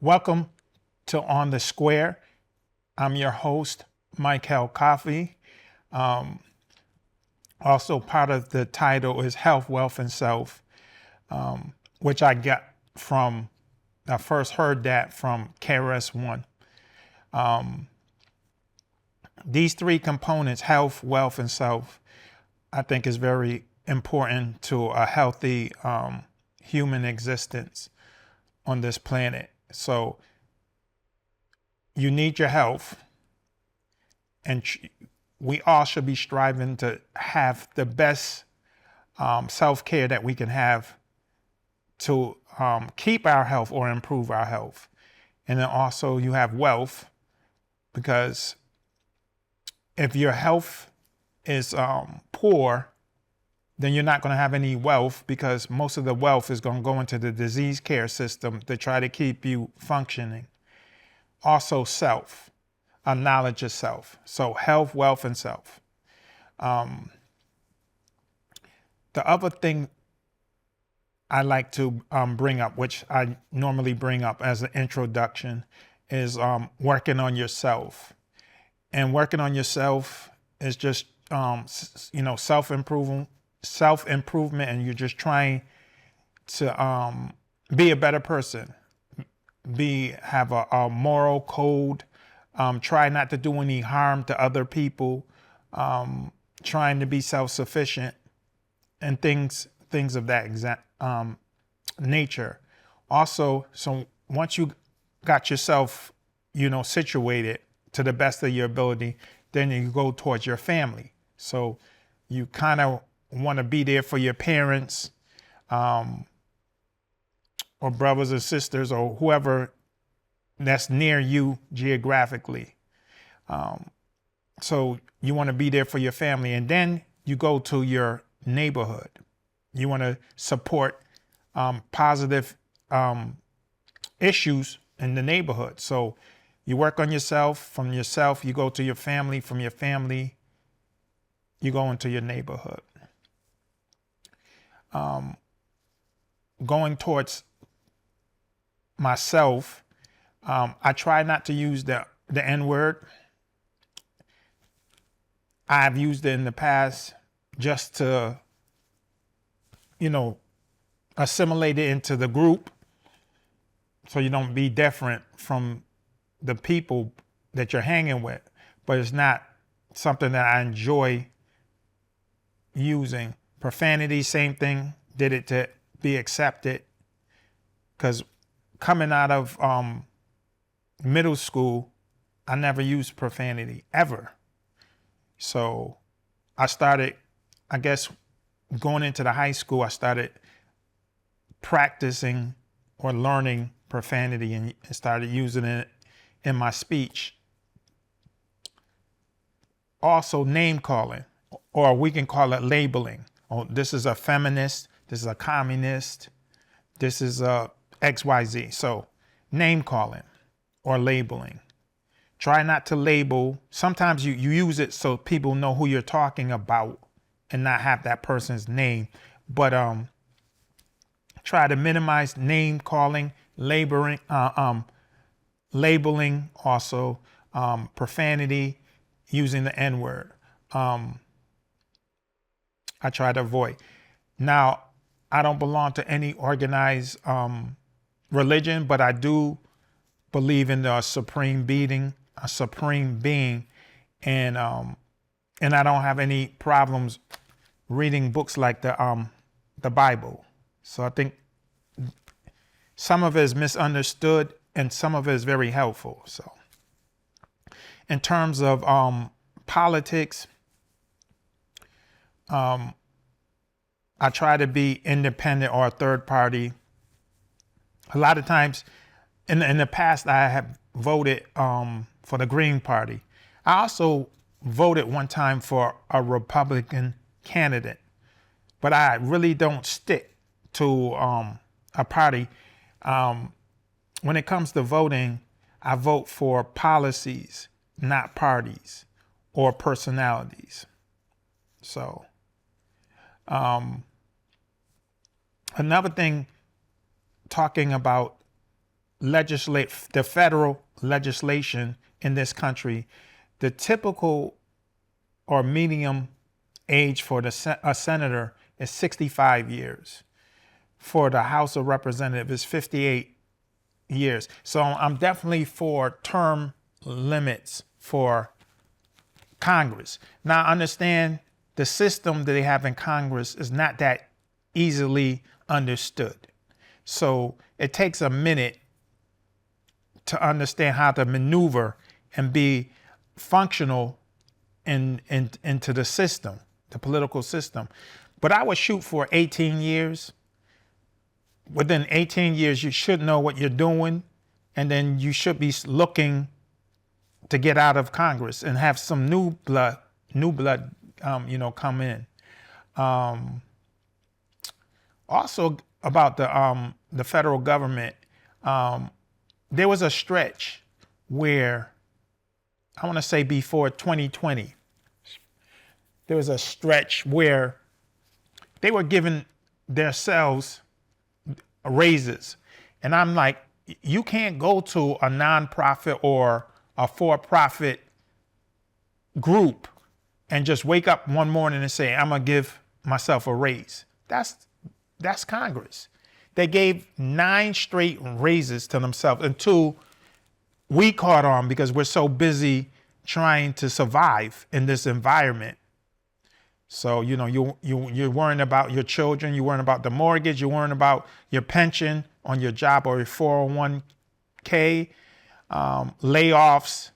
Welcome to On the Square. I'm your host, Mykal Kafi. Also, part of the title is Health, Wealth, and Self, which I got I first heard that from KRS-One. These three components, health, wealth, and self, I think is very important to a healthy human existence on this planet. So you need your health, and we all should be striving to have the best self-care that we can have to keep our health or improve our health. And then also you have wealth, because if your health is poor, then you're not going to have any wealth, because most of the wealth is going to go into the disease care system to try to keep you functioning. Also self, a knowledge of self. So health, wealth, and self. The other thing I like to bring up, which I normally bring up as an introduction, is working on yourself. And working on yourself is just, self-improvement, and you're just trying to be a better person, have a moral code, try not to do any harm to other people, trying to be self-sufficient, and things of that nature. Also, so once you got yourself, situated to the best of your ability, then you go towards your family. So you kind of want to be there for your parents, or brothers and sisters, or whoever that's near you geographically. So you want to be there for your family, and then you go to your neighborhood. You want to support positive issues in the neighborhood. So you work on yourself. From yourself, you go to your family. From your family, you go into your neighborhood. Going towards myself, I try not to use the N-word. I've used it in the past just to, assimilate it into the group, so you don't be different from the people that you're hanging with. But it's not something that I enjoy using. Profanity, same thing. Did it to be accepted, because coming out of middle school, I never used profanity ever. So I started, I guess, going into the high school, I started practicing or learning profanity and started using it in my speech. Also name calling, or we can call it labeling. Oh, this is a feminist, this is a communist, this is a XYZ. So name calling or labeling. Try not to label. Sometimes you use it so people know who you're talking about and not have that person's name. But try to minimize name calling, labeling, also, profanity, using the N-word. I try to avoid. Now, I don't belong to any organized religion, but I do believe in the supreme being, and I don't have any problems reading books like the Bible. So I think some of it is misunderstood and some of it is very helpful. So in terms of politics, I try to be independent or a third party. A lot of times in the past, I have voted for the Green Party. I also voted one time for a Republican candidate, but I really don't stick to a party. When it comes to voting, I vote for policies, not parties or personalities. So another thing, talking about the federal legislation in this country, the typical or medium age for a senator is 65 years. For the House of Representatives, it's 58 years. So I'm definitely for term limits for Congress. Now, I understand the system that they have in Congress is not that easily understood. So it takes a minute to understand how to maneuver and be functional into the system, the political system. But I would shoot for 18 years. Within 18 years, you should know what you're doing, and then you should be looking to get out of Congress and have some new blood, come in. Also about the federal government, there was a stretch where, I want to say before 2020, there was a stretch where they were giving themselves raises. And I'm like, you can't go to a nonprofit or a for-profit group and just wake up one morning and say, I'm going to give myself a raise. That's Congress. They gave 9 straight raises to themselves until we caught on because we're so busy trying to survive in this environment. So, you're worrying about your children, you're worrying about the mortgage, you're worrying about your pension on your job or your 401k, layoffs,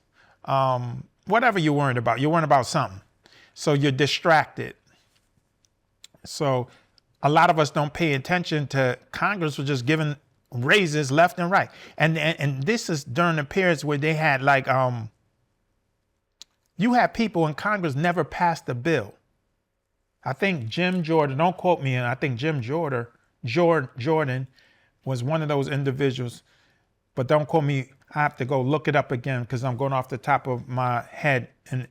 whatever you're worrying about something. So you're distracted. So a lot of us don't pay attention to Congress was just giving raises left and right. And this is during the periods where they had you had people in Congress never passed a bill. I think Jim Jordan, don't quote me, and I think Jim Jordan was one of those individuals, but don't quote me. I have to go look it up again because I'm going off the top of my head and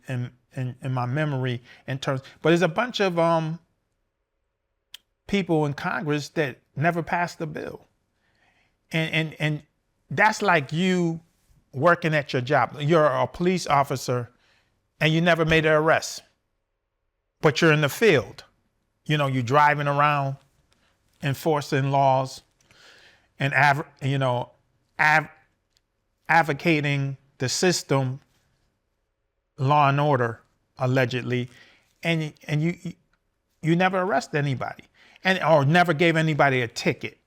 in my memory in terms. But there's a bunch of people in Congress that never passed a bill, and that's like you working at your job. You're a police officer, and you never made an arrest. But you're in the field, you're driving around, enforcing laws, and advocating the system, law and order, allegedly, and you never arrest anybody, or never gave anybody a ticket.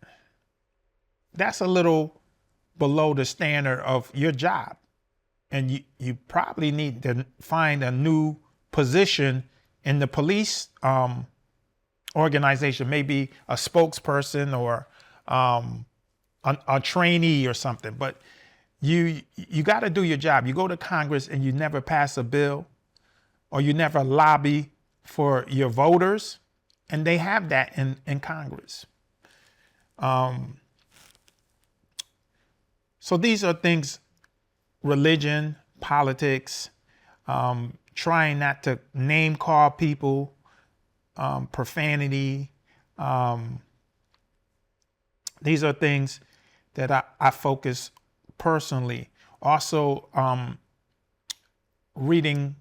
That's a little below the standard of your job, and you probably need to find a new position in the police organization, maybe a spokesperson or a trainee or something. But you got to do your job. You go to Congress and you never pass a bill, or you never lobby for your voters, and they have that in Congress. So these are things: religion, politics, trying not to name call people, profanity. These are things that I focus personally. Also, reading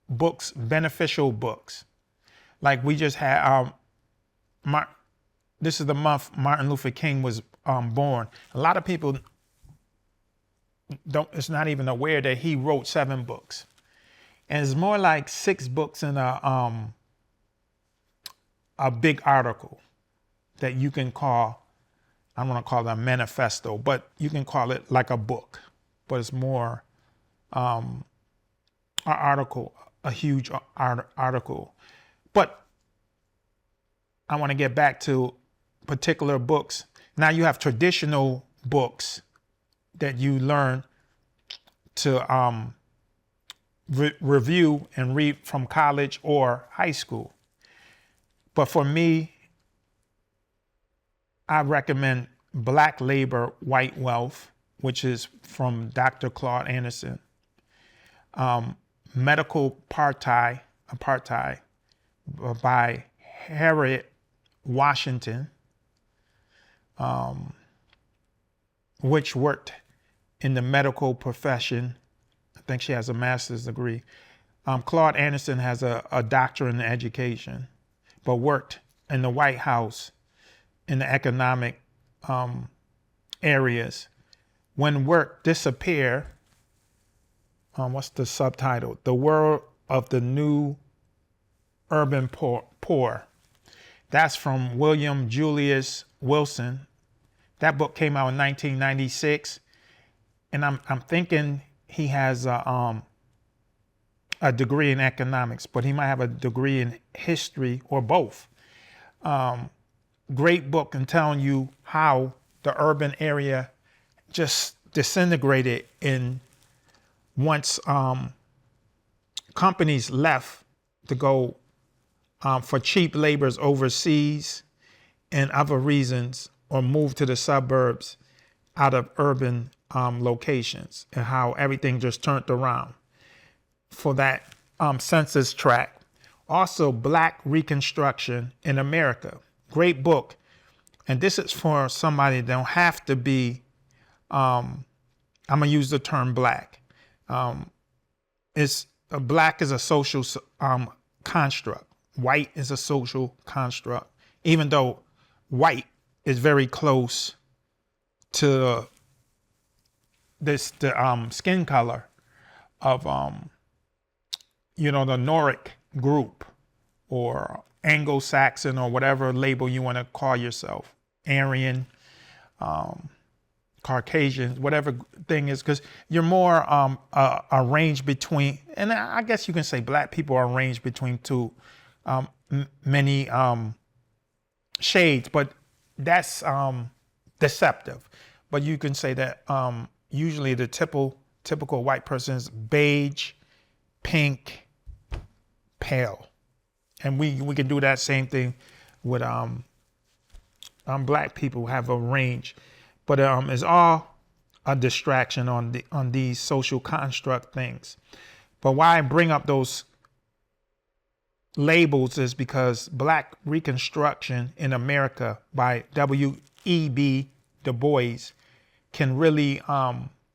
books, beneficial books. Like we just had, this is the month Martin Luther King was born. A lot of people it's not even aware that he wrote 7 books. And it's more like 6 books in a big article that you can call, I don't want to call it a manifesto, but you can call it like a book. But it's more an article, a huge article. But I want to get back to particular books. Now you have traditional books that you learn to review and read from college or high school. But for me, I recommend Black Labor, White Wealth, which is from Dr. Claude Anderson. Medical Apartheid by Harriet Washington. which worked in the medical profession. I think she has a master's degree. Claude Anderson has a doctorate in education, but worked in the White House in the economic areas. When work disappear, what's the subtitle? The World of the New Urban Poor. That's from William Julius Wilson. That book came out in 1996, and I'm thinking he has a degree in economics, but he might have a degree in history or both. Great book and telling you how the urban area just disintegrated in once companies left to go for cheap labors overseas and other reasons, or moved to the suburbs out of urban locations, and how everything just turned around for that census tract. Also, Black Reconstruction in America. Great book. And this is for somebody that don't have to be, I'm going to use the term black. Black is a social construct. White is a social construct, even though white is very close to the skin color of the Noric group, or Anglo-Saxon, or whatever label you want to call yourself, Aryan, Caucasian, whatever thing is, because you're more a range between, and I guess you can say black people are arranged between two many shades, but that's deceptive. But you can say that usually the typical white person is beige, pink, pale, and we can do that same thing with black people, have a range, but it's all a distraction on these social construct things. But why I bring up those labels is because Black Reconstruction in America by W.E.B. Du Bois can really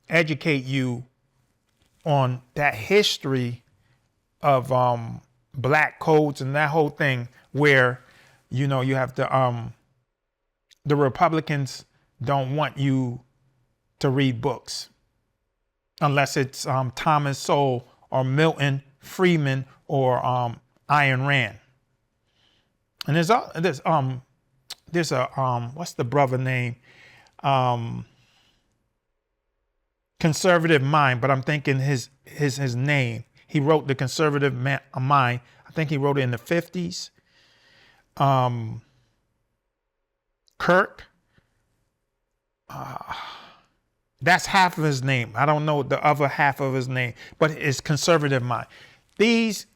educate you on that history of black codes and that whole thing, where you have the Republicans don't want you to read books unless it's Thomas Sowell or Milton Friedman or Ayn Rand. And there's a what's the brother name? Conservative Mind, but I'm thinking his name. He wrote The Conservative Mind. I think he wrote it in the 50s. Kirk. That's half of his name. I don't know the other half of his name, but it's Conservative Mind. These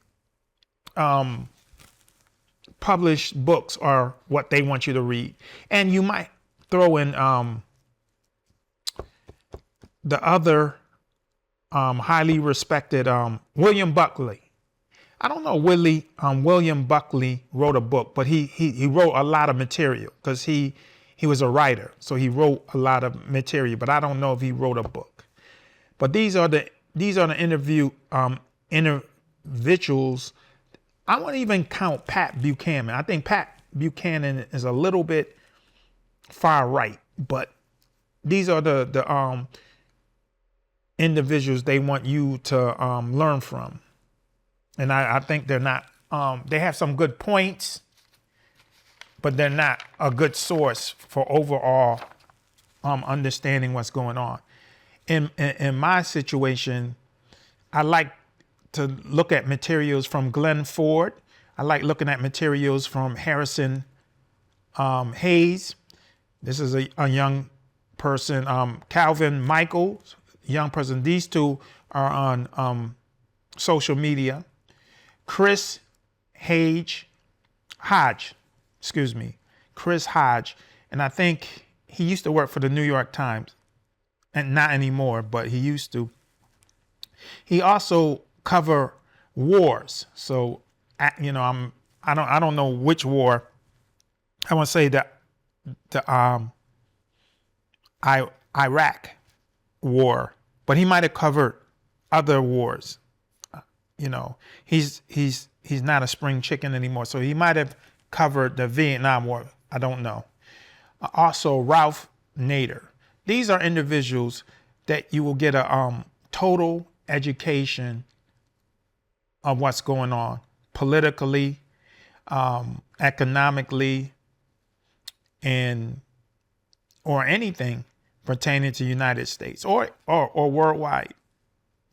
published books are what they want you to read. And you might throw in the other highly respected William Buckley. I don't know William Buckley wrote a book, but he wrote a lot of material because he was a writer, so he wrote a lot of material, but I don't know if he wrote a book. But these are the individuals. I wouldn't even count Pat Buchanan. I think Pat Buchanan is a little bit far right, but these are the individuals they want you to learn from. And I think they're not, they have some good points, but they're not a good source for overall understanding what's going on. In my situation, I like to look at materials from Glenn Ford. I like looking at materials from Harrison Hayes. This is a young person. Calvin Michaels, young person. These two are on social media. Chris Hodge, Chris Hodge. And I think he used to work for the New York Times, and not anymore, but he used to. He also cover wars. So, I don't know which war. I want to say that Iraq war, but he might have covered other wars. He's not a spring chicken anymore, so he might have covered the Vietnam War. I don't know. Also, Ralph Nader. These are individuals that you will get a total education of what's going on politically, economically, or anything pertaining to the United States or worldwide.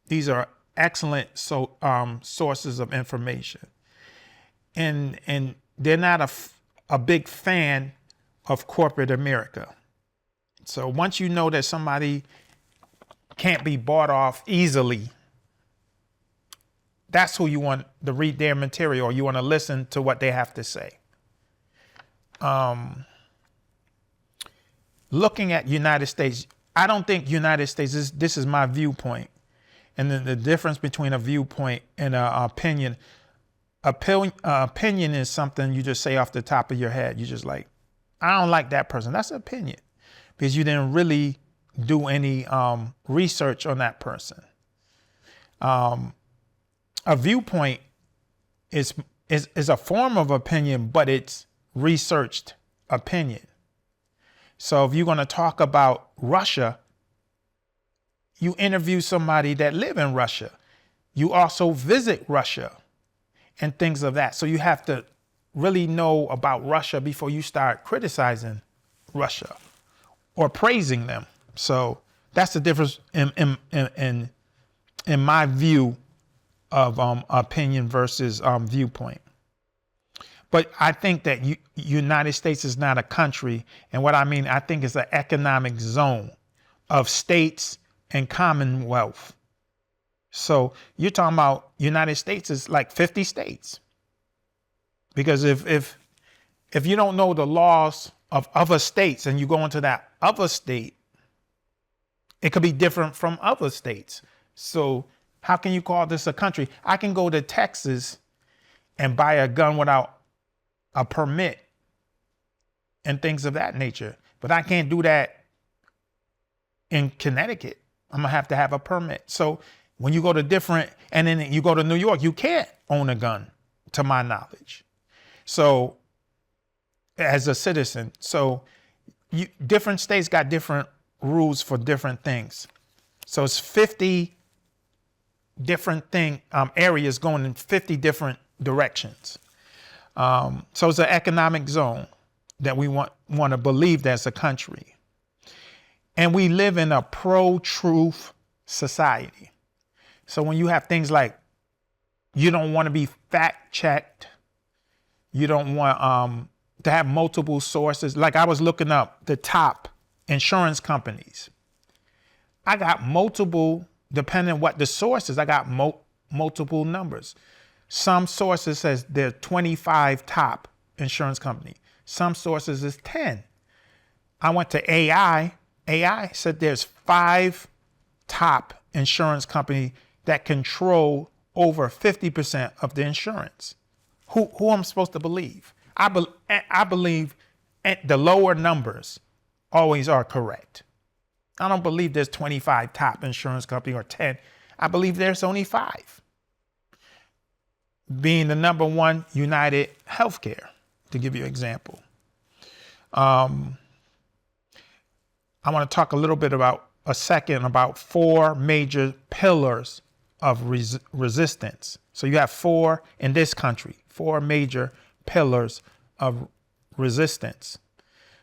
These are excellent sources of information, and they're not a big fan of corporate America. So once you know that somebody can't be bought off easily, that's who you want to read their material, or you want to listen to what they have to say. Looking at United States, I don't think United States, this is my viewpoint. And then the difference between a viewpoint and an opinion. Opinion is something you just say off the top of your head. You just like, I don't like that person. That's an opinion because you didn't really do any research on that person. A viewpoint is a form of opinion, but it's researched opinion. So if you're going to talk about Russia, you interview somebody that live in Russia. You also visit Russia and things of that. So you have to really know about Russia before you start criticizing Russia or praising them. So that's the difference in my view of opinion versus viewpoint. But I think that United States is not a country. And what I mean, I think it's an economic zone of states and commonwealth. So you're talking about United States is like 50 states. Because if you don't know the laws of other states and you go into that other state, it could be different from other states. So how can you call this a country? I can go to Texas and buy a gun without a permit and things of that nature. But I can't do that in Connecticut. I'm going to have a permit. So when you go to different, and then you go to New York, you can't own a gun, to my knowledge. So as a citizen, so different states got different rules for different things. So it's 50 different areas going in 50 different directions. So it's an economic zone that we want to believe that's a country. And we live in a pro-truth society. So when you have things like, you don't want to be fact-checked, you don't want to have multiple sources. Like I was looking up the top insurance companies. I got multiple, depending on what the source is, I got multiple numbers. Some sources says there are 25 top insurance company. Some sources is 10. I went to AI. AI said there's 5 top insurance company that control over 50% of the insurance. Who I'm supposed to believe? I believe the lower numbers always are correct. I don't believe there's 25 top insurance company or 10. I believe there's only 5. Being the number one, United Healthcare, to give you an example. I want to talk a little bit about 4 major pillars of resistance. So you have 4 in this country, 4 major pillars of resistance.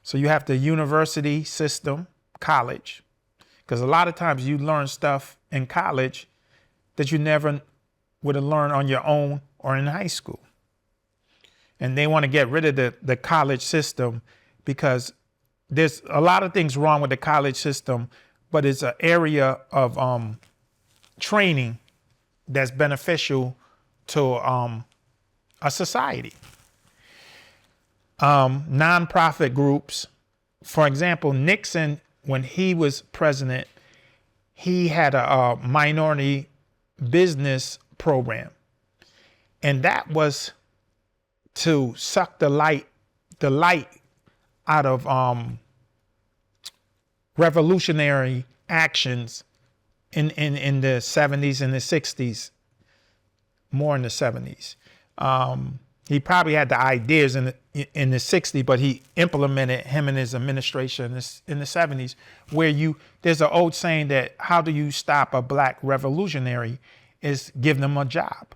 So you have the university system, college, because a lot of times you learn stuff in college that you never would have learned on your own or in high school. And they want to get rid of the college system because there's a lot of things wrong with the college system, but it's an area of training that's beneficial to a society. Nonprofit groups, for example, Nixon, when he was president, he had a minority business program, and that was to suck the light out of revolutionary actions in the 70s and the 60s, more in the 70s. He probably had the ideas in the 60s, but he implemented him and his administration in the 70s, where there's an old saying that how do you stop a black revolutionary is give them a job.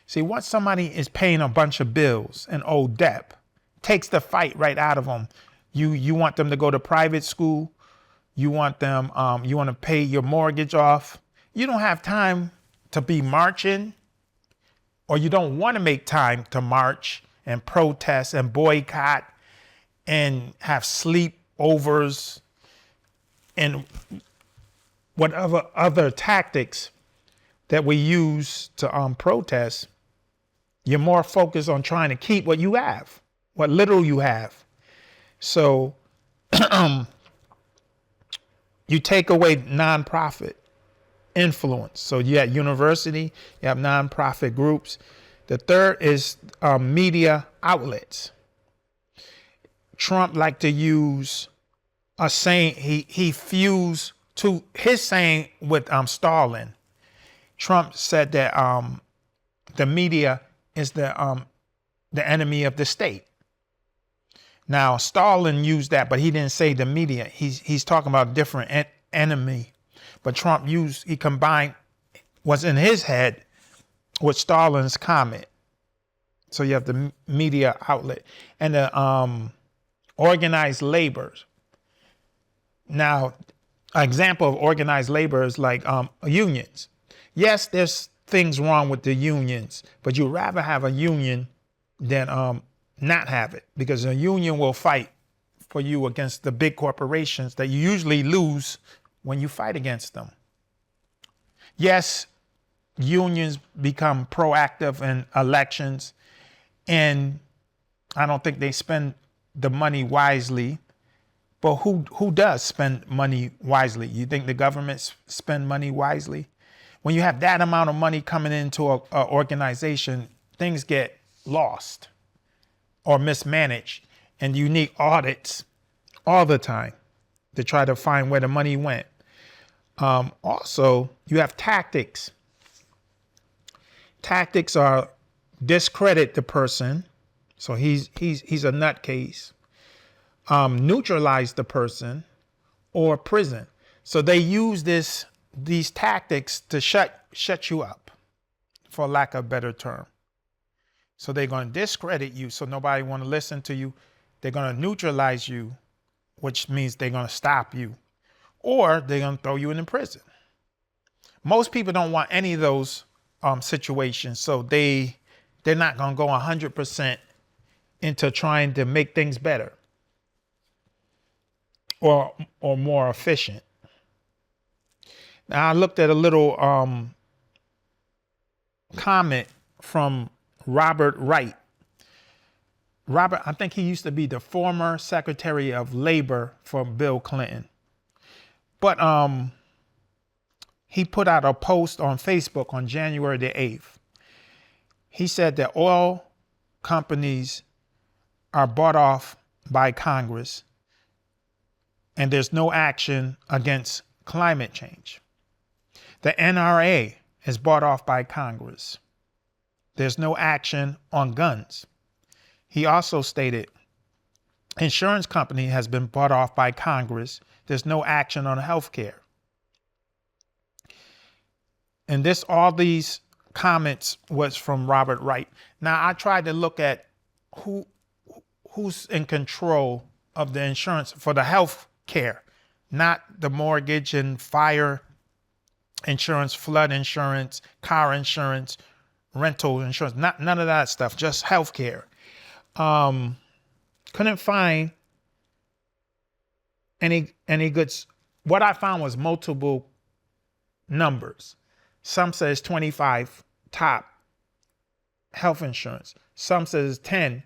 See, once somebody is paying a bunch of bills and owe debt, takes the fight right out of them. You want them to go to private school. You want them, you want to pay your mortgage off. You don't have time to be marching, or you don't want to make time to march and protest and boycott and have sleepovers and whatever other tactics that we use to protest. You're more focused on trying to keep what you have, what little you have. So you take away nonprofit influence. So you have university, you have nonprofit groups. The third is media outlets. Trump liked to use a saying, he fused to his saying with Stalin. Trump said that the media is the enemy of the state. Now, Stalin used that, but he didn't say the media. He's talking about a different enemy. But Trump he combined what's in his head with Stalin's comment. So you have the media outlet and the organized labor. Now, an example of organized labor is like unions. Yes, there's things wrong with the unions, but you'd rather have a union than not have it, because a union will fight for you against the big corporations that you usually lose when you fight against them. Yes, unions become proactive in elections, and I don't think they spend the money wisely. But who does spend money wisely? You think the government spend money wisely? When you have that amount of money coming into an organization, things get lost or mismanaged, and you need audits all the time to try to find where the money went. Also, you have tactics. Tactics are discredit the person, so he's a nutcase. Neutralize the person, or prison. So they use these tactics to shut you up, for lack of a better term. So they're going to discredit you, so nobody want to listen to you. They're going to neutralize you, which means they're going to stop you, or they're going to throw you in prison. Most people don't want any of those situations, so they're not going to go 100% into trying to make things better or more efficient. Now, I looked at a little comment from Robert Wright. Robert, I think he used to be the former Secretary of Labor for Bill Clinton. But he put out a post on Facebook on January the 8th. He said that oil companies are bought off by Congress, and there's no action against climate change. The NRA is bought off by Congress. There's no action on guns. He also stated, insurance company has been bought off by Congress. There's no action on health care. And all these comments was from Robert Wright. Now, I tried to look at who's in control of the insurance for the health care, not the mortgage and fire insurance, flood insurance, car insurance, rental insurance, none of that stuff, just health care. Couldn't find any good. What I found was multiple numbers. Some says 25 top health insurance. Some says 10.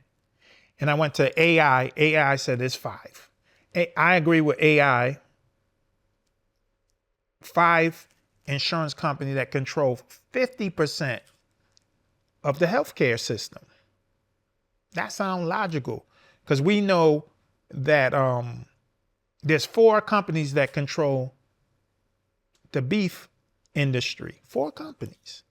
And I went to AI. AI said it's 5. I agree with AI. 5 insurance company that control 50% of the healthcare system. That sounds logical, because we know that there's 4 companies that control the beef industry. 4 companies.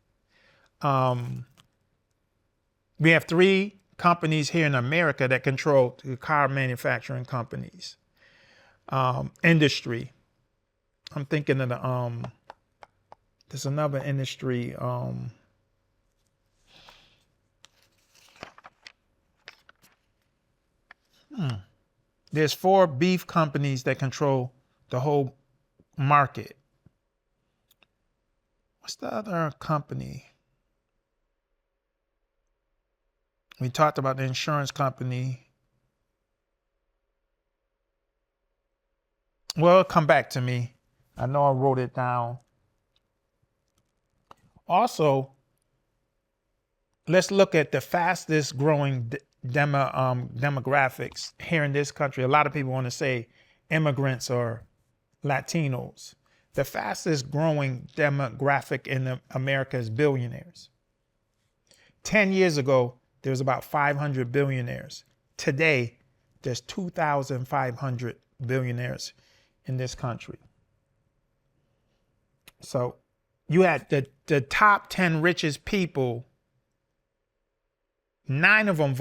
We have 3 companies here in America that control the car manufacturing companies. Industry. I'm thinking of the there's another industry. There's 4 beef companies that control the whole market. What's the other company? We talked about the insurance company. Well, it'll come back to me. I know I wrote it down. Also, let's look at the fastest growing demographics here in this country. A lot of people want to say immigrants or Latinos. The fastest growing demographic in America is billionaires. 10 years ago, there was about 500 billionaires. Today, there's 2,500 billionaires in this country. So you had the top 10 richest people. 9 of them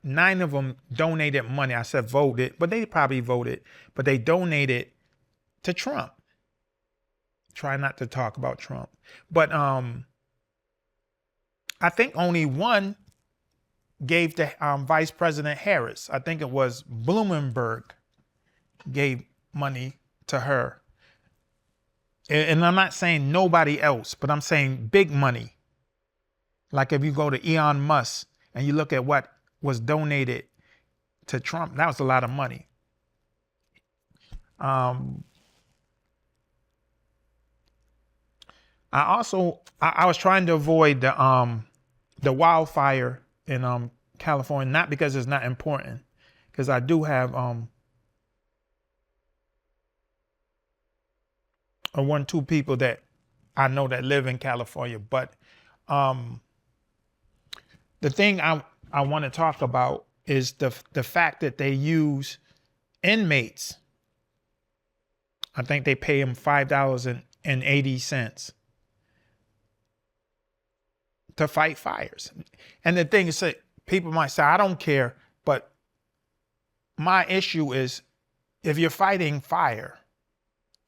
nine of them donated money. I said voted, but they probably voted, but they donated to Trump. Try not to talk about Trump. But I think only one gave to Vice President Harris. I think it was Bloomberg gave money to her. And I'm not saying nobody else, but I'm saying big money. Like if you go to Elon Musk and you look at what was donated to Trump, that was a lot of money. I was trying to avoid the wildfire in California, not because it's not important, because I do have one, 2 people that I know that live in California. But the thing I want to talk about is the fact that they use inmates. I think they pay them $5.80 to fight fires. And the thing is that people might say, I don't care, but my issue is if you're fighting fire,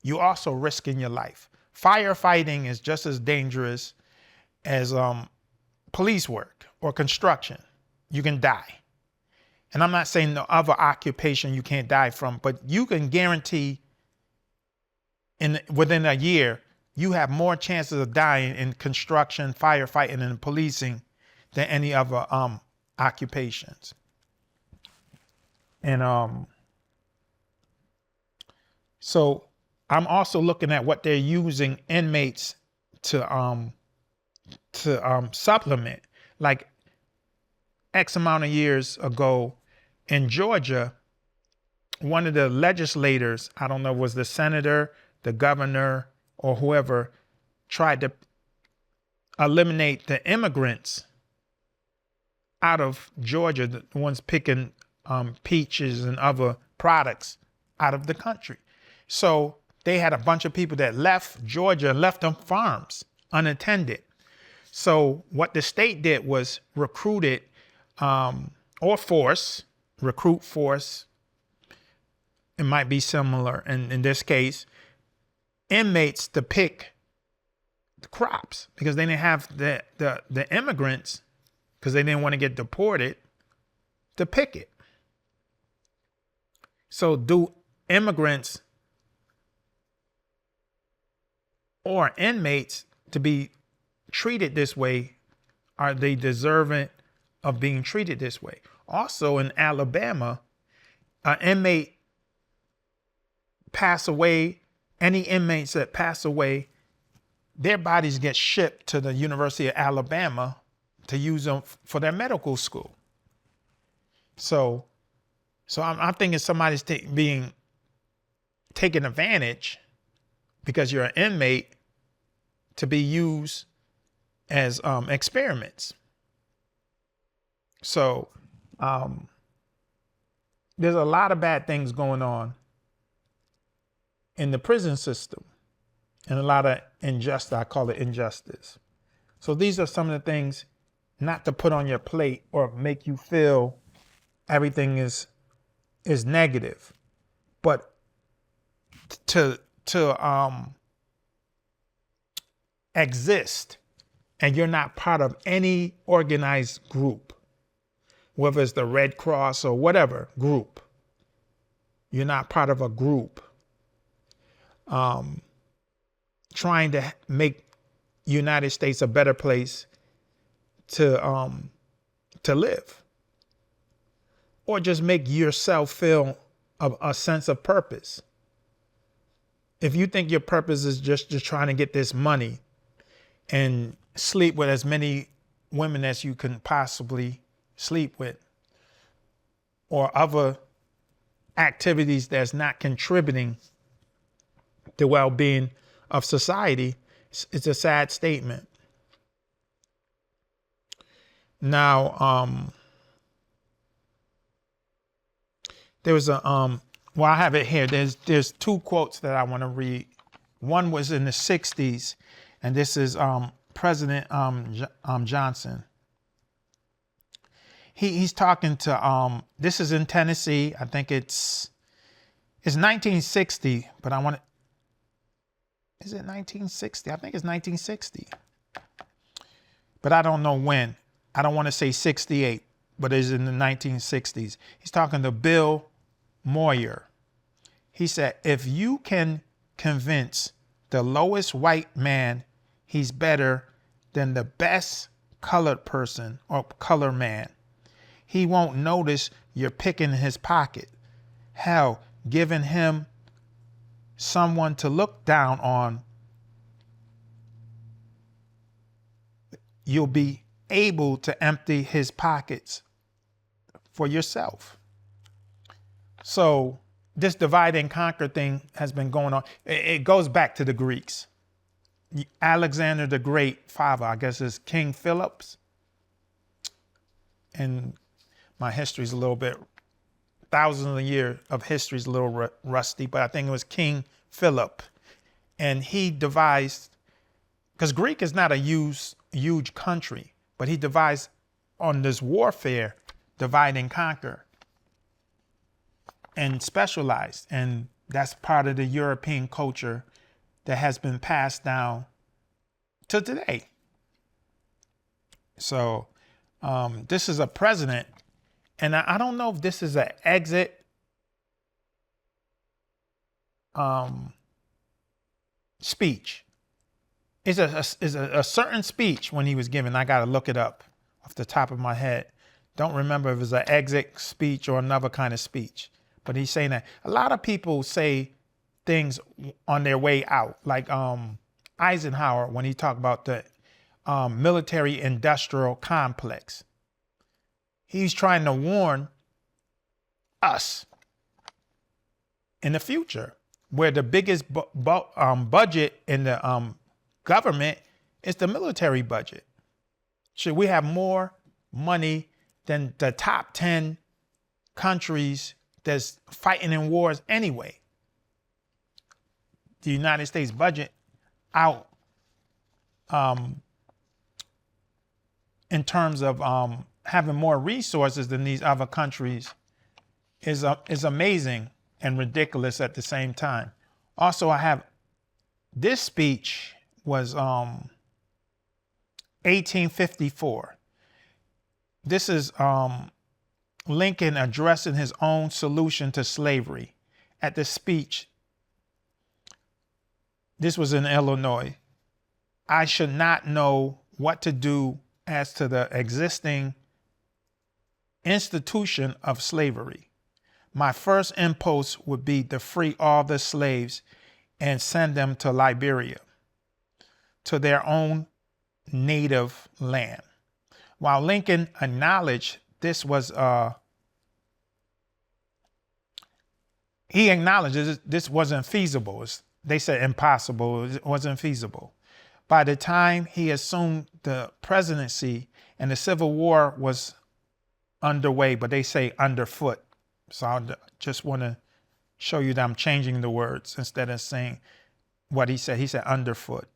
you're also risking your life. Firefighting is just as dangerous as police work or construction. You can die. And I'm not saying no other occupation you can't die from, but you can guarantee within a year, you have more chances of dying in construction, firefighting, and policing than any other occupations. And so I'm also looking at what they're using inmates to supplement. Like X amount of years ago in Georgia, one of the legislators, I don't know, was the senator, the governor, or whoever, tried to eliminate the immigrants out of Georgia, the ones picking peaches and other products out of the country. So they had a bunch of people that left Georgia and left them farms unattended. So what the state did was recruit force, it might be similar in this case, inmates to pick the crops because they didn't have the immigrants, because they didn't want to get deported, to pick it. So do immigrants or inmates to be treated this way, are they deserving of being treated this way? Also in Alabama, an inmate pass away, any inmates that pass away, their bodies get shipped to the University of Alabama to use them for their medical school. So I'm thinking somebody's being taken advantage because you're an inmate to be used as experiments. So there's a lot of bad things going on in the prison system and a lot of injustice. I call it injustice. So these are some of the things not to put on your plate or make you feel everything is negative, but to exist, and you're not part of any organized group, whether it's the Red Cross or whatever group. You're not part of a group trying to make United States a better place to live, or just make yourself feel a sense of purpose. If you think your purpose is just trying to get this money and sleep with as many women as you can possibly sleep with, or other activities that's not contributing to well-being of society, it's a sad statement. Now, there was a well, I have it here. There's two quotes that I want to read. One was in the 60s, and this is President Johnson. He's talking to this is in Tennessee. I think it's 1960, but I want to. Is it 1960? I think it's 1960, but I don't know when. I don't want to say 68, but it's in the 1960s. He's talking to Bill Moyer. He said, if you can convince the lowest white man he's better than the best colored person or color man, he won't notice you're picking his pocket. Hell, giving him someone to look down on, you'll be able to empty his pockets for yourself. So this divide and conquer thing has been going on. It goes back to the Greeks. Alexander the Great father, I guess, is King Philip's. And my history's a little bit, thousands of years of history is a little rusty, but I think it was King Philip. And he devised, because Greek is not a huge country, but he devised on this warfare, divide and conquer, and specialized. And that's part of the European culture that has been passed down to today. So this is a president, and I don't know if this is an exit speech. It's a certain speech when he was given. I got to look it up off the top of my head. Don't remember if it's an exit speech or another kind of speech. But he's saying that a lot of people say things on their way out, like Eisenhower when he talked about the military industrial complex. He's trying to warn us in the future, where the biggest budget in the government is the military budget. Should we have more money than the top 10 countries that's fighting in wars anyway? The United States budget out in terms of having more resources than these other countries is amazing and ridiculous at the same time. Also, I have this speech was 1854. This is Lincoln addressing his own solution to slavery. At the speech, this was in Illinois. I should not know what to do as to the existing institution of slavery. My first impulse would be to free all the slaves and send them to Liberia, to their own native land. While Lincoln acknowledged this was, he acknowledged this wasn't feasible. They said impossible, it wasn't feasible. By the time he assumed the presidency and the Civil War was underway, but they say underfoot. So I just want to show you that I'm changing the words instead of saying what he said. He said underfoot.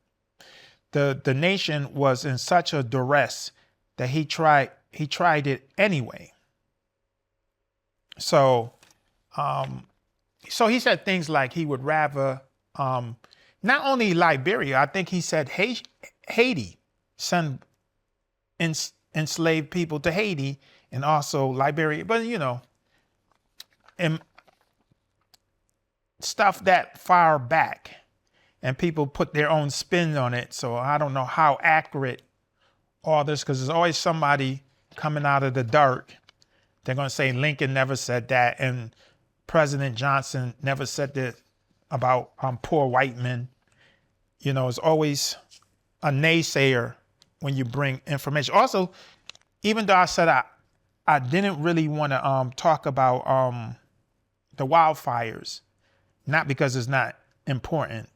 The nation was in such a duress that he tried it anyway. So he said things like he would rather not only Liberia, I think he said Haiti, send enslaved people to Haiti, and also Liberia. But and stuff that far back, and people put their own spin on it. So I don't know how accurate all this, because there's always somebody coming out of the dark. They're going to say Lincoln never said that, and President Johnson never said that about poor white men. It's always a naysayer when you bring information. Also, even though I said I didn't really want to talk about the wildfires, not because it's not important,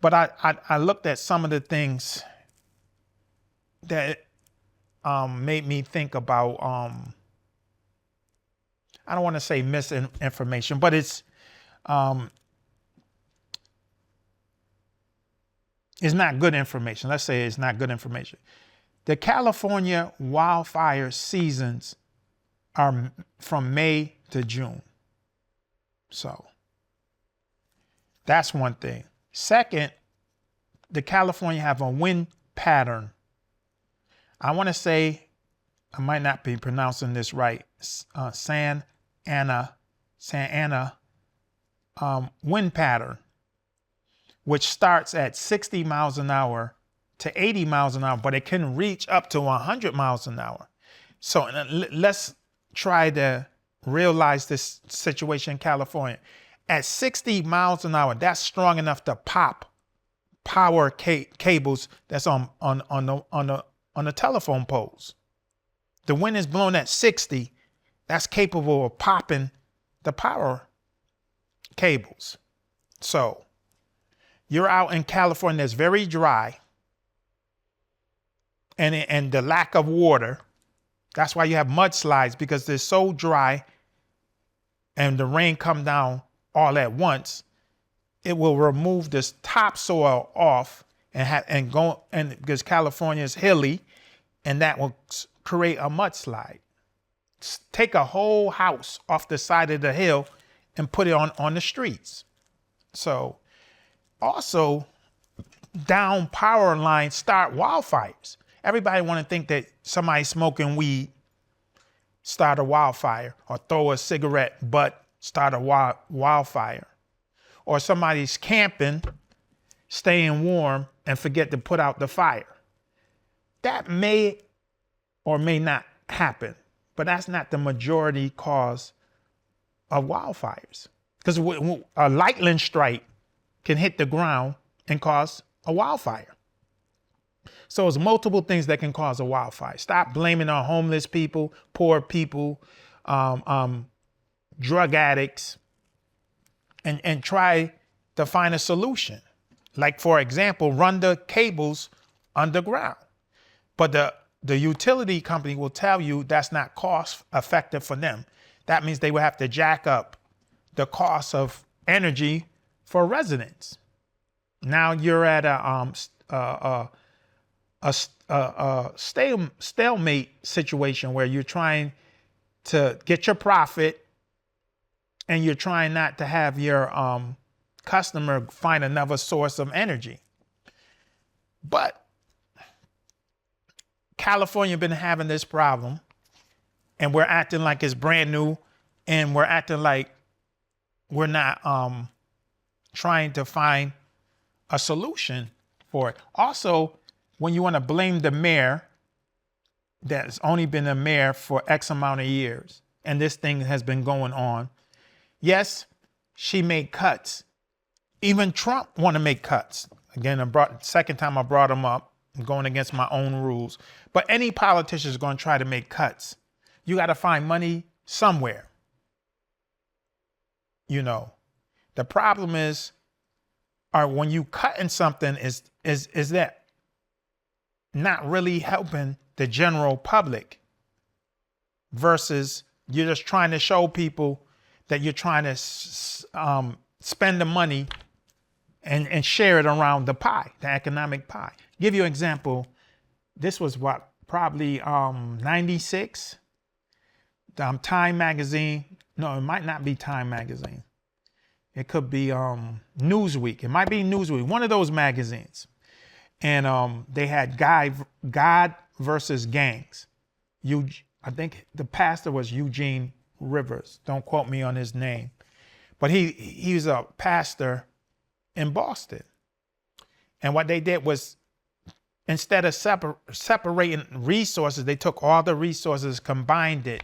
but I looked at some of the things that made me think about, I don't want to say misinformation, but it's not good information. Let's say it's not good information. The California wildfire seasons are from May to June. So that's one thing. Second, the California have a wind pattern. I want to say, I might not be pronouncing this right, San Ana wind pattern, which starts at 60 miles an hour to 80 miles an hour, but it can reach up to 100 miles an hour. So let's try to realize this situation in California. At 60 miles an hour, that's strong enough to pop power cables that's on the telephone poles. The wind is blowing at 60. That's capable of popping the power cables. So you're out in California that's very dry, and the lack of water. That's why you have mudslides, because they're so dry and the rain come down all at once. It will remove this topsoil off and because California is hilly, and that will create a mudslide. Take a whole house off the side of the hill and put it on the streets. So also, down power lines start wildfires. Everybody want to think that somebody smoking weed start a wildfire, or throw a cigarette butt start a wildfire, or somebody's camping, staying warm, and forget to put out the fire. That may or may not happen, but that's not the majority cause of wildfires. Because a lightning strike can hit the ground and cause a wildfire. So it's multiple things that can cause a wildfire. Stop blaming on homeless people, poor people, drug addicts, and try to find a solution. Like, for example, run the cables underground. But the utility company will tell you that's not cost effective for them. That means they will have to jack up the cost of energy for residents. Now you're at a stalemate situation where you're trying to get your profit, and you're trying not to have your customer find another source of energy. But California been having this problem, and we're acting like it's brand new, and we're acting like we're not trying to find a solution for it. Also, when you want to blame the mayor that's only been a mayor for X amount of years, and this thing has been going on, yes, she made cuts. Even Trump want to make cuts. Again, second time I brought him up, I'm going against my own rules. But any politician is going to try to make cuts. You got to find money somewhere. The problem is, when you cutting something, is that not really helping the general public, versus you're just trying to show people that you're trying to spend the money and share it around the pie, the economic pie. Give you an example. This was what, probably 96. Time magazine. No, it might not be Time magazine. It could be Newsweek. It might be Newsweek, one of those magazines. And they had God versus gangs. I think the pastor was Eugene Rivers. Don't quote me on his name. But he was a pastor in Boston. And what they did was, instead of separating resources, they took all the resources, combined it,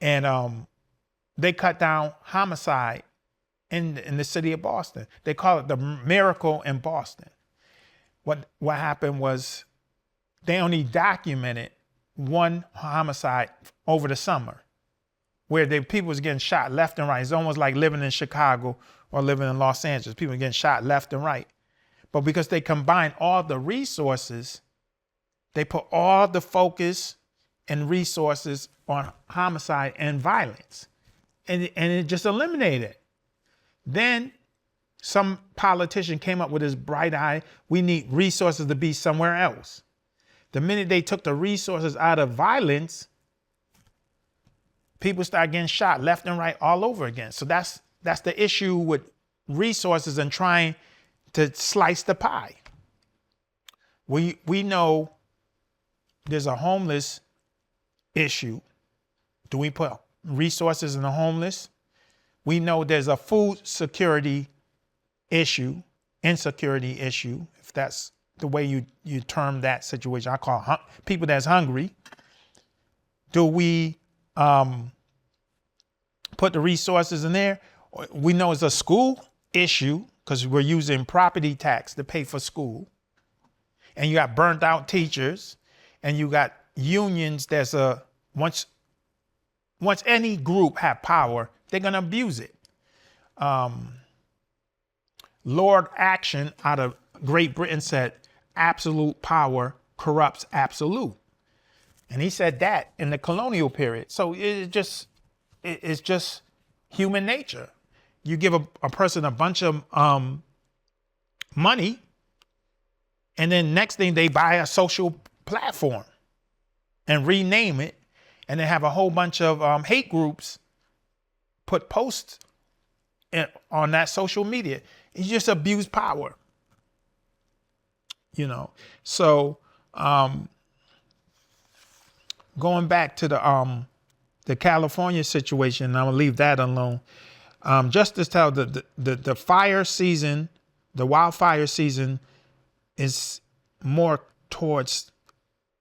and they cut down homicide in the city of Boston. They call it the miracle in Boston. What happened was they only documented one homicide over the summer, where people was getting shot left and right. It's almost like living in Chicago or living in Los Angeles. People getting shot left and right. But because they combined all the resources, they put all the focus and resources on homicide and violence. And it just eliminated it. Then some politician came up with this bright eye. We need resources to be somewhere else. The minute they took the resources out of violence, people start getting shot left and right all over again. So that's the issue with resources and trying to slice the pie. We know there's a homeless issue. Do we put resources in the homeless? We know there's a food security issue, insecurity issue, if that's the way you term that situation. I call people that's hungry. Do we put the resources in there? We know it's a school issue because we're using property tax to pay for school. And you got burnt out teachers, and you got unions that's once any group have power, they're gonna abuse it. Lord Action out of Great Britain said, absolute power corrupts absolute. And he said that in the colonial period. So it's just human nature. You give a person a bunch of money, and then next thing they buy a social platform and rename it, and then have a whole bunch of hate groups put posts on that social media. You just abuse power. So going back to the California situation, and I'm gonna leave that alone. Just to tell the fire season, the wildfire season is more towards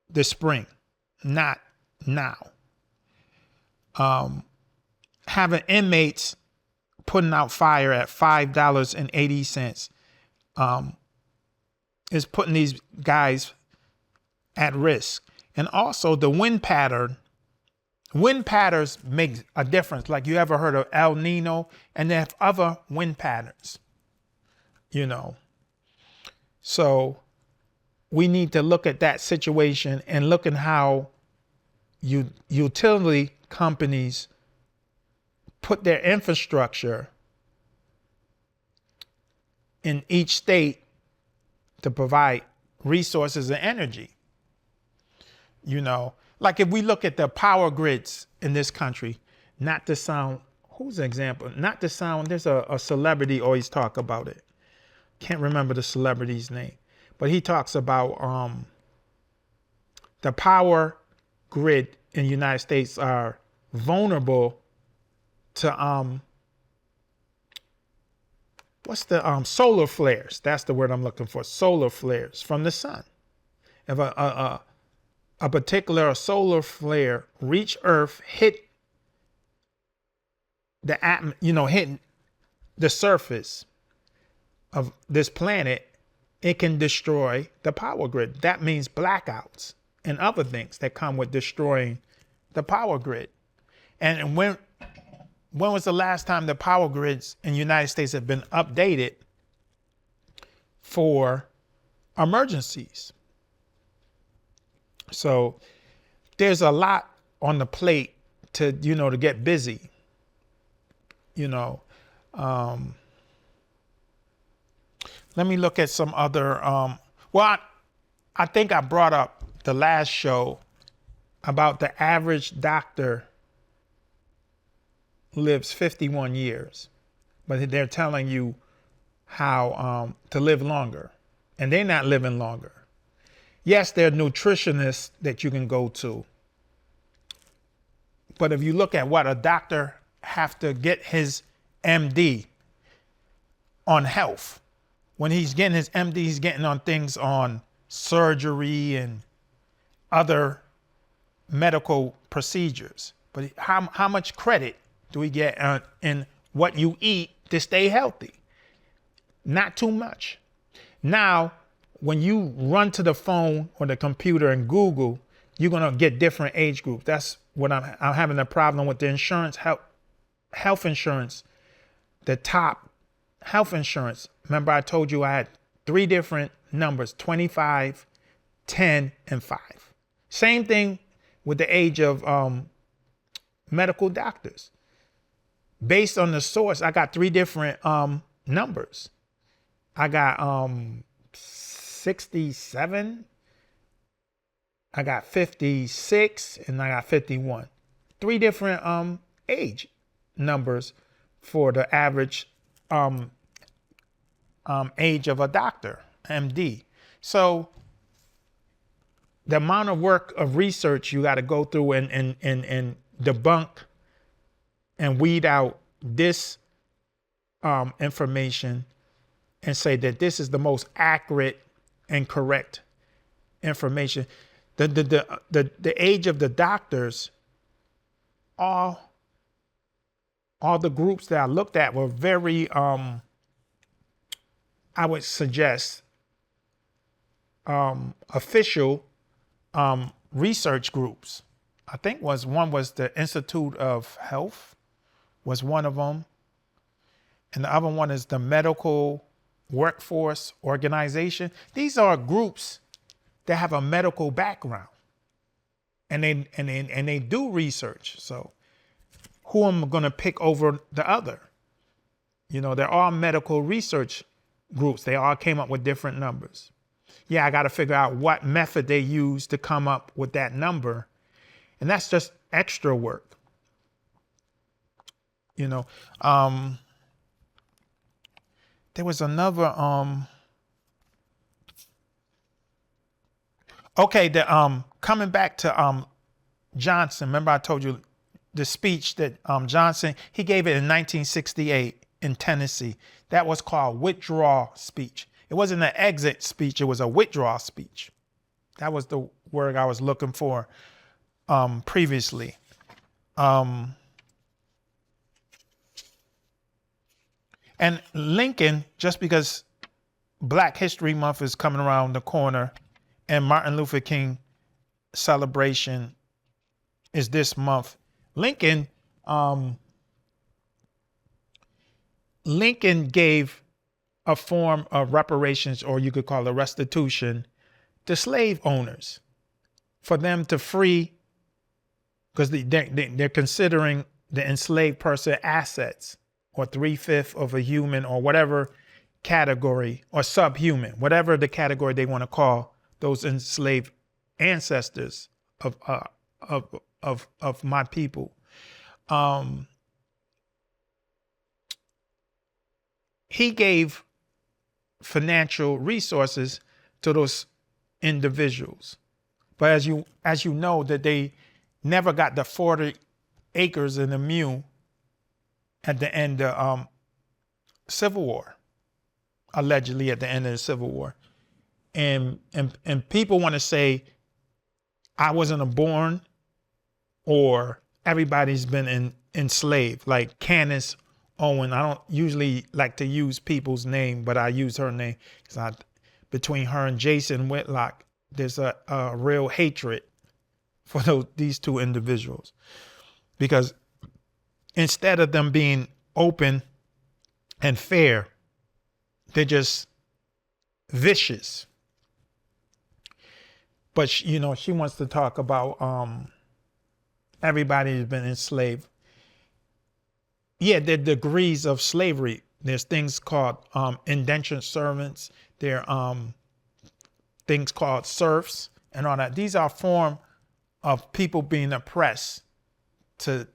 the spring, not now. Having inmates putting out fire at $5.80 is putting these guys at risk. And also the wind patterns make a difference. Like, you ever heard of El Nino? And they have other wind patterns, So we need to look at that situation and look at how utility companies put their infrastructure in each state to provide resources and energy. Like if we look at the power grids in this country, not to sound, who's an example? Not to sound, there's a celebrity always talk about it. Can't remember the celebrity's name, but he talks about the power grid in the United States are vulnerable to what's the solar flares? That's the word I'm looking for. Solar flares from the sun. If a particular solar flare reach Earth, hit hitting the surface of this planet, it can destroy the power grid. That means blackouts and other things that come with destroying the power grid. And when was the last time the power grids in the United States have been updated for emergencies? So there's a lot on the plate to get busy. you know. Let me look at some other, I think I brought up the last show about the average doctor lives 51 years, but they're telling you how to live longer, and they're not living longer. Yes, there are nutritionists that you can go to, but if you look at what a doctor have to get his MD on health, when he's getting his MD, he's getting on things on surgery and other medical procedures. But how much credit do we get in what you eat to stay healthy? Not too much. Now, when you run to the phone or the computer and Google, you're gonna get different age groups. That's what I'm having a problem with the insurance, health insurance, the top health insurance. Remember I told you I had 3 different numbers, 25, 10, and 5. Same thing with the age of medical doctors. Based on the source, I got 3 different numbers. I got 67, I got 56, and I got 51. 3 different age numbers for the average age of a doctor, MD. So the amount of work of research you got to go through and debunk and weed out this information and say that this is the most accurate and correct information. The age of the doctors, all the groups that I looked at were very, I would suggest, official research groups. I think one was the Institute of Health, was one of them. And the other one is the Medical Workforce Organization. These are groups that have a medical background, and they do research. So who am I going to pick over the other? You know, they're all medical research groups. They all came up with different numbers. Yeah, I got to figure out what method they use to come up with that number. And that's just extra work. You know, there was another, coming back to Johnson. Remember I told you the speech that Johnson, he gave it in 1968 in Tennessee. That was called withdrawal speech. It wasn't an exit speech, it was a withdrawal speech. That was the word I was looking for previously. And Lincoln, just because Black History Month is coming around the corner and Martin Luther King celebration is this month, Lincoln gave a form of reparations, or you could call it restitution, to slave owners for them to free, because they're considering the enslaved person assets, or 3/5 of a human, or whatever category, or subhuman, whatever the category they want to call those enslaved ancestors of my people. He gave financial resources to those individuals, but as you know, that they never got the 40 acres in the mule at the end of Civil War, allegedly at the end of the Civil War. And people want to say, I wasn't born, or everybody's been enslaved, like Candace Owen. I don't usually like to use people's name, but I use her name because between her and Jason Whitlock, there's a real hatred for these 2 individuals, because instead of them being open and fair, they're just vicious. But she wants to talk about everybody who's been enslaved. Yeah, there are degrees of slavery. There's things called indentured servants. There are things called serfs and all that. These are a form of people being oppressed to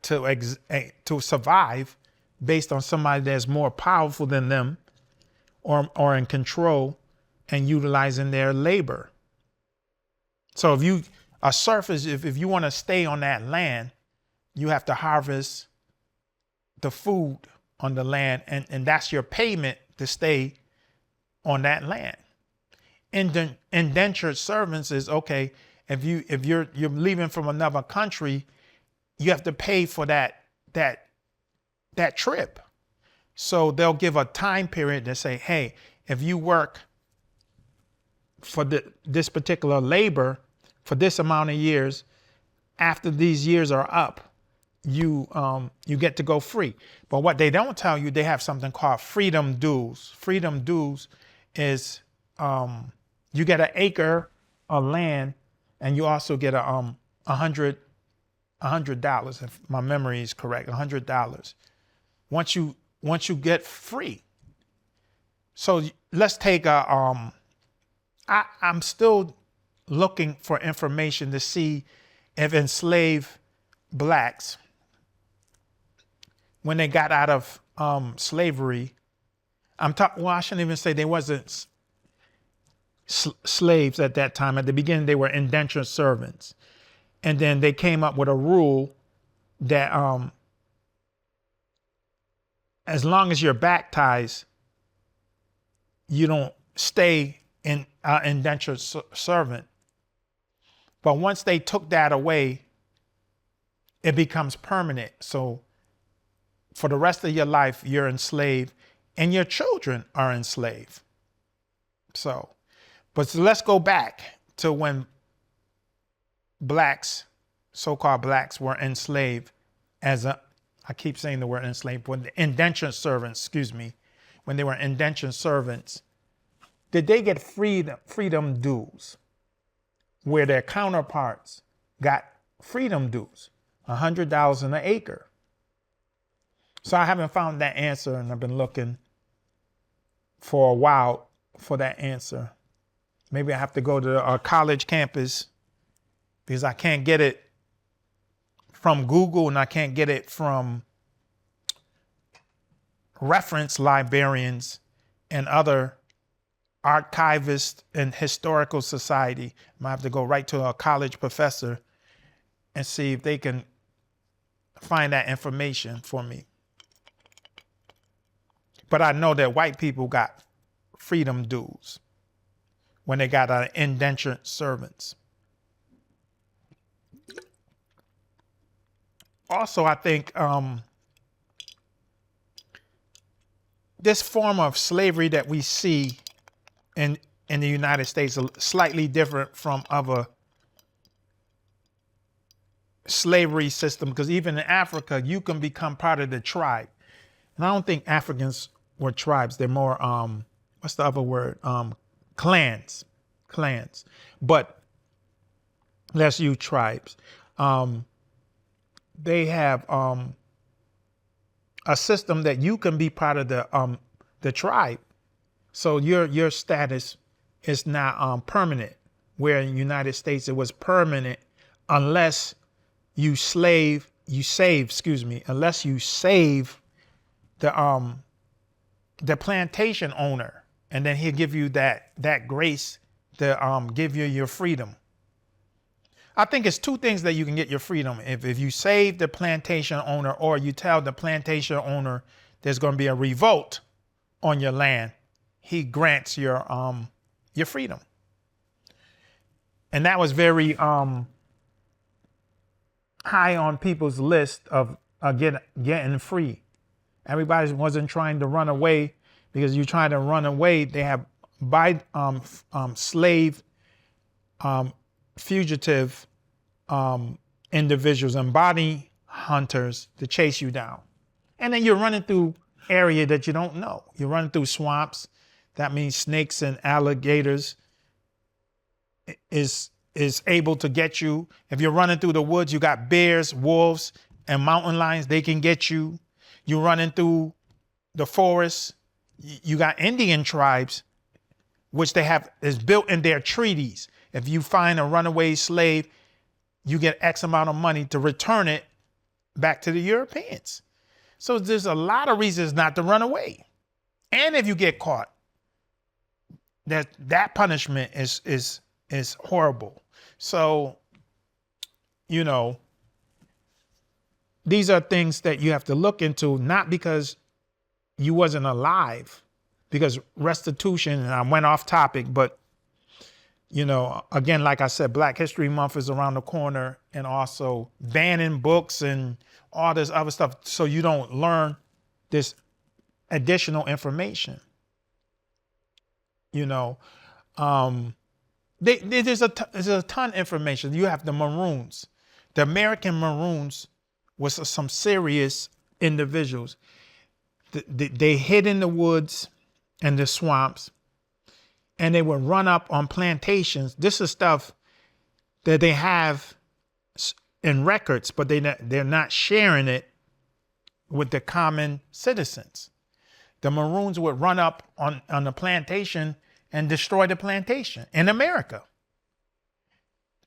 survive based on somebody that's more powerful than them or in control and utilizing their labor. So a serf is, if you want to stay on that land, you have to harvest the food on the land, and that's your payment to stay on that land. Indentured servants is okay. If you're leaving from another country, you have to pay for that trip. So they'll give a time period to say, hey, if you work for this particular labor for this amount of years, after these years are up, you get to go free. But what they don't tell you, they have something called freedom dues. Freedom dues is you get an acre of land, and you also get $100, if my memory is correct, $100 once you get free. So let's take I'm still looking for information to see if enslaved blacks, when they got out of slavery, I shouldn't even say they wasn't slaves at that time. At the beginning, they were indentured servants. And then they came up with a rule that as long as you're baptized, you don't stay in indentured servant. But once they took that away, it becomes permanent. So for the rest of your life, you're enslaved, and your children are enslaved. So let's go back to when blacks, so-called blacks, were enslaved I keep saying the word enslaved, when the indentured servants, when they were indentured servants, did they get freedom dues where their counterparts got freedom dues, $100 an acre? So I haven't found that answer, and I've been looking for a while for that answer. Maybe I have to go to a college campus because I can't get it from Google and I can't get it from reference librarians and other archivists and historical society. I might have to go right to a college professor and see if they can find that information for me. But I know that white people got freedom dues when they got indentured servants. Also, I think this form of slavery that we see in the United States is slightly different from other slavery system, because even in Africa, you can become part of the tribe. And I don't think Africans were tribes. They're more, what's the other word? Clans. But let's use tribes. They have a system that you can be part of the tribe. So your status is not permanent. Where in the United States it was permanent unless you save the plantation owner, and then he'll give you that grace to give you your freedom. I think it's two things that you can get your freedom. If you save the plantation owner, or you tell the plantation owner there's going to be a revolt on your land, he grants your freedom. And that was very high on people's list of getting free. Everybody wasn't trying to run away, because you're trying to run away. They have slave fugitive individuals and body hunters to chase you down. And then you're running through area that you don't know. You're running through swamps. That means snakes and alligators is able to get you. If you're running through the woods, you got bears, wolves, and mountain lions. They can get you. You running through the forest. You got Indian tribes, which they have is built in their treaties. If you find a runaway slave, you get X amount of money to return it back to the Europeans. So there's a lot of reasons not to run away. And if you get caught, that punishment is horrible. So, you know, these are things that you have to look into, not because you wasn't alive, because restitution, and I went off topic, but, you know, again, like I said, Black History Month is around the corner, and also banning books and all this other stuff so you don't learn this additional information. You know, there's a ton of information. You have the Maroons. The American Maroons was some serious individuals. They hid in the woods and the swamps, and they would run up on plantations. This is stuff that they have in records, but they're not sharing it with the common citizens. The Maroons would run up on the plantation and destroy the plantation in America.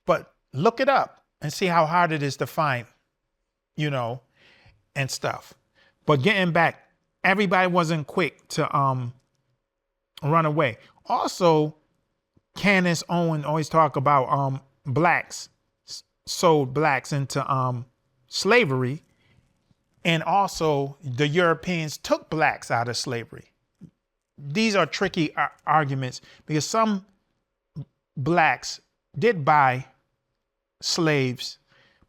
But look it up and see how hard it is to find, you know, and stuff. But getting back, everybody wasn't quick to run away. Also, Candace Owen always talk about blacks sold blacks into slavery, and also the Europeans took blacks out of slavery. These are tricky arguments because some blacks did buy slaves,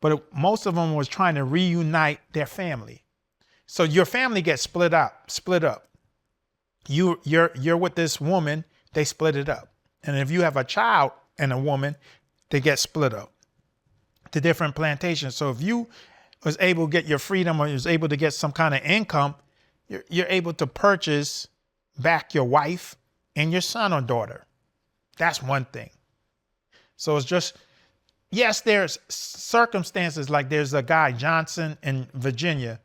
but most of them was trying to reunite their family. So your family gets split up. You're with this woman, they split it up. And if you have a child and a woman, they get split up to different plantations. So if you was able to get your freedom or was able to get some kind of income, you're able to purchase back your wife and your son or daughter. That's one thing. So it's just, yes, there's circumstances like there's a guy, Johnson in Virginia.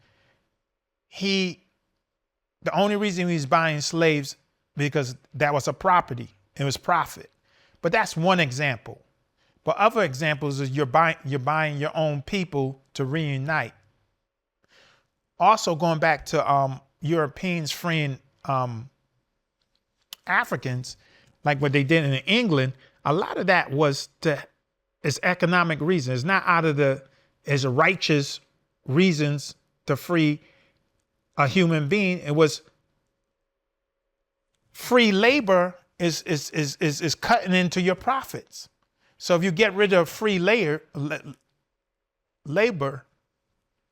The only reason he's buying slaves because that was a property. It was profit. But that's one example. But other examples is you're buying your own people to reunite. Also going back to Europeans freeing Africans, like what they did in England, a lot of that is economic reasons. It's not out of as righteous reasons to free a human being. It was free labor is cutting into your profits. So if you get rid of free labor,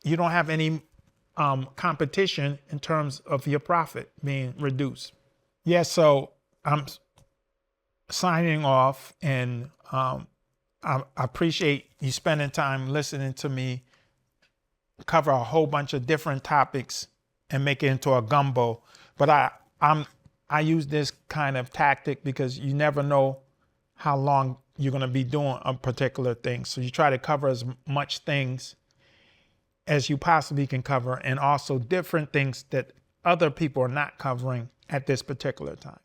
you don't have any competition in terms of your profit being reduced. Yeah, so I'm signing off, and I appreciate you spending time listening to me cover a whole bunch of different topics and make it into a gumbo. But I use this kind of tactic because you never know how long you're going to be doing a particular thing. So you try to cover as much things as you possibly can cover, and also different things that other people are not covering at this particular time.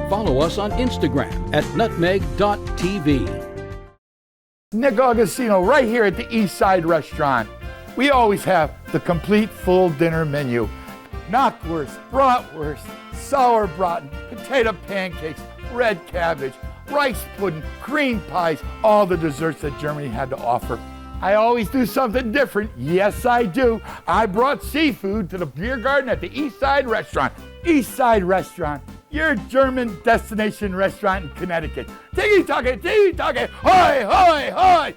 Follow us on Instagram at nutmeg.tv. Nick Augustino right here at the East Side Restaurant. We always have the complete full dinner menu. Knockwurst, bratwurst, sauerbraten, potato pancakes, red cabbage, rice pudding, cream pies, all the desserts that Germany had to offer. I always do something different. Yes, I do. I brought seafood to the beer garden at the East Side Restaurant. East Side Restaurant, your German destination restaurant in Connecticut. Tiki-taka, hoy, hoy, hoy!